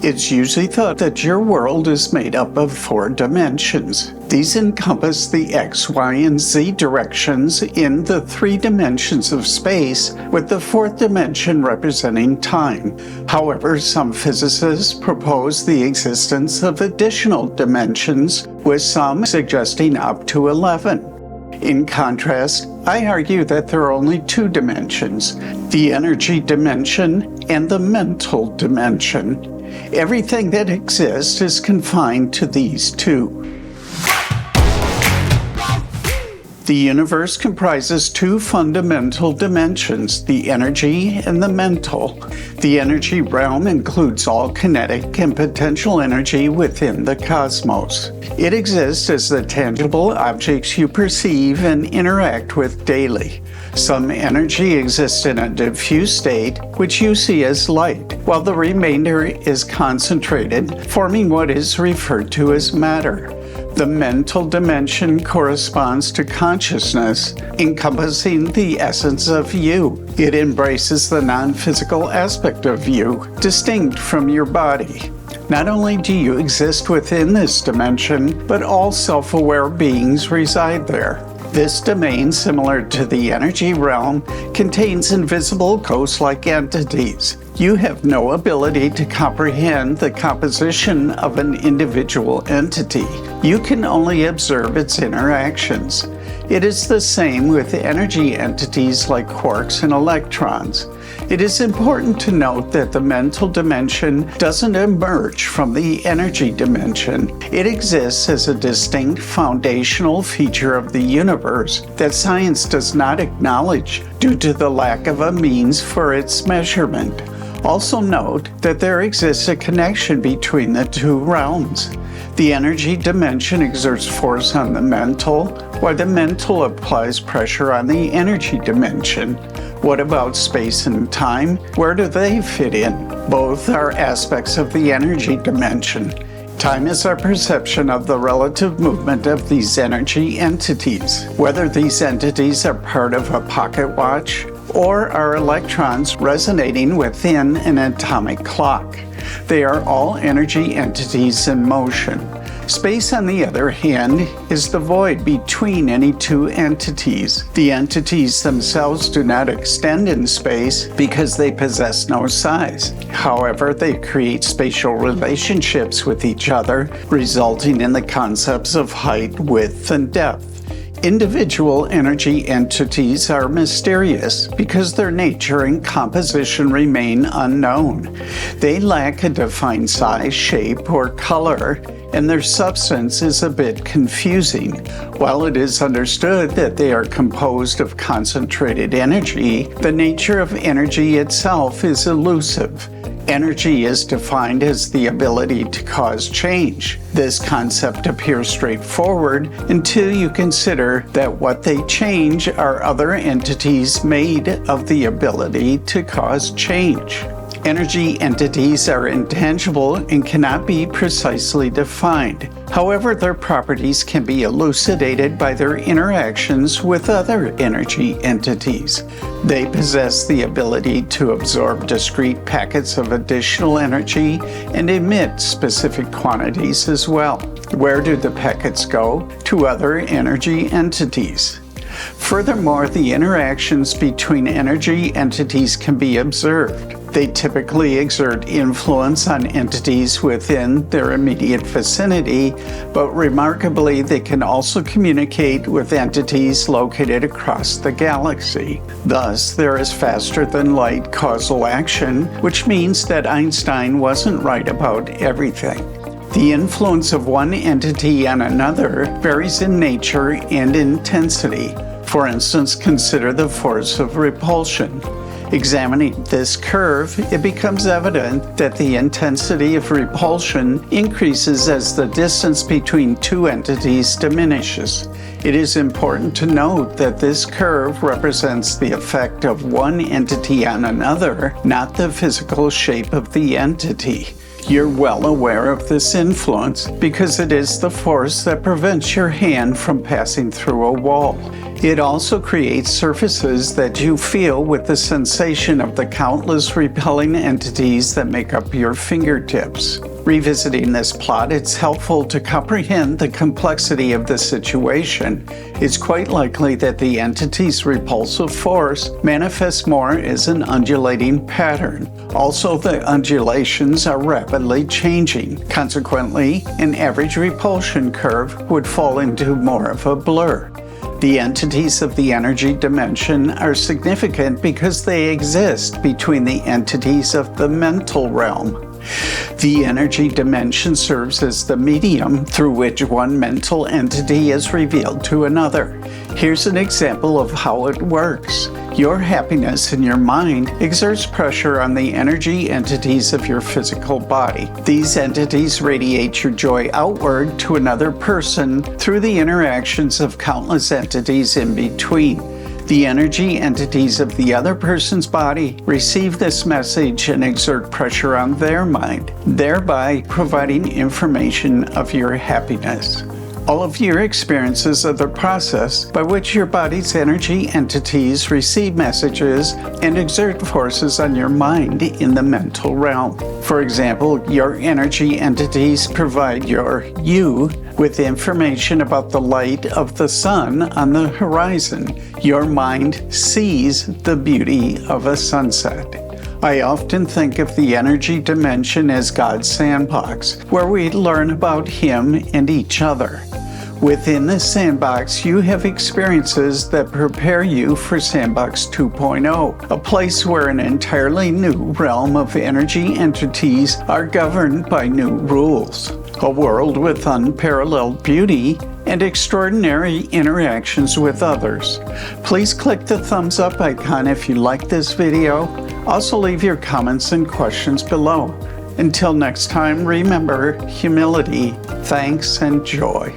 It's usually thought that your world is made up of 4 dimensions. These encompass the X, Y, and Z directions in the 3 dimensions of space, with the 4th dimension representing time. However, some physicists propose the existence of additional dimensions, with some suggesting up to 11. In contrast, I argue that there are only 2 dimensions, the energy dimension and the mental dimension. Everything that exists is confined to these 2. The universe comprises 2 fundamental dimensions, the energy and the mental. The energy realm includes all kinetic and potential energy within the cosmos. It exists as the tangible objects you perceive and interact with daily. Some energy exists in a diffuse state, which you see as light, while the remainder is concentrated, forming what is referred to as matter. The mental dimension corresponds to consciousness, encompassing the essence of you. It embraces the non-physical aspect of you, distinct from your body. Not only do you exist within this dimension, but all self-aware beings reside there. This domain, similar to the energy realm, contains invisible ghost-like entities. You have no ability to comprehend the composition of an individual entity. You can only observe its interactions. It is the same with energy entities like quarks and electrons. It is important to note that the mental dimension doesn't emerge from the energy dimension. It exists as a distinct foundational feature of the universe that science does not acknowledge due to the lack of a means for its measurement. Also note that there exists a connection between the 2 realms. The energy dimension exerts force on the mental, while the mental applies pressure on the energy dimension. What about space and time? Where do they fit in? Both are aspects of the energy dimension. Time is our perception of the relative movement of these energy entities. Whether these entities are part of a pocket watch or are electrons resonating within an atomic clock. They are all energy entities in motion. Space, on the other hand, is the void between any 2 entities. The entities themselves do not extend in space because they possess no size. However, they create spatial relationships with each other, resulting in the concepts of height, width, and depth. Individual energy entities are mysterious because their nature and composition remain unknown. They lack a defined size, shape, or color, and their substance is a bit confusing. While it is understood that they are composed of concentrated energy, the nature of energy itself is elusive. Energy is defined as the ability to cause change. This concept appears straightforward until you consider that what they change are other entities made of the ability to cause change. Energy entities are intangible and cannot be precisely defined. However, their properties can be elucidated by their interactions with other energy entities. They possess the ability to absorb discrete packets of additional energy and emit specific quantities as well. Where do the packets go? To other energy entities. Furthermore, the interactions between energy entities can be observed. They typically exert influence on entities within their immediate vicinity, but remarkably, they can also communicate with entities located across the galaxy. Thus, there is faster-than-light causal action, which means that Einstein wasn't right about everything. The influence of one entity on another varies in nature and intensity. For instance, consider the force of repulsion. Examining this curve, it becomes evident that the intensity of repulsion increases as the distance between 2 entities diminishes. It is important to note that this curve represents the effect of one entity on another, not the physical shape of the entity. You're well aware of this influence because it is the force that prevents your hand from passing through a wall. It also creates surfaces that you feel with the sensation of the countless repelling entities that make up your fingertips. Revisiting this plot, it's helpful to comprehend the complexity of the situation. It's quite likely that the entity's repulsive force manifests more as an undulating pattern. Also, the undulations are rapidly changing. Consequently, an average repulsion curve would fall into more of a blur. The entities of the energy dimension are significant because they exist between the entities of the mental realm. The energy dimension serves as the medium through which one mental entity is revealed to another. Here's an example of how it works. Your happiness in your mind exerts pressure on the energy entities of your physical body. These entities radiate your joy outward to another person through the interactions of countless entities in between. The energy entities of the other person's body receive this message and exert pressure on their mind, thereby providing information of your happiness. All of your experiences are the process by which your body's energy entities receive messages and exert forces on your mind in the mental realm. For example, your energy entities provide your you with information about the light of the sun on the horizon. Your mind sees the beauty of a sunset. I often think of the energy dimension as God's sandbox, where we learn about Him and each other. Within this sandbox, you have experiences that prepare you for Sandbox 2.0, a place where an entirely new realm of energy entities are governed by new rules. A world with unparalleled beauty and extraordinary interactions with others. Please click the thumbs up icon if you like this video. Also leave your comments and questions below. Until next time, remember humility, thanks, and joy.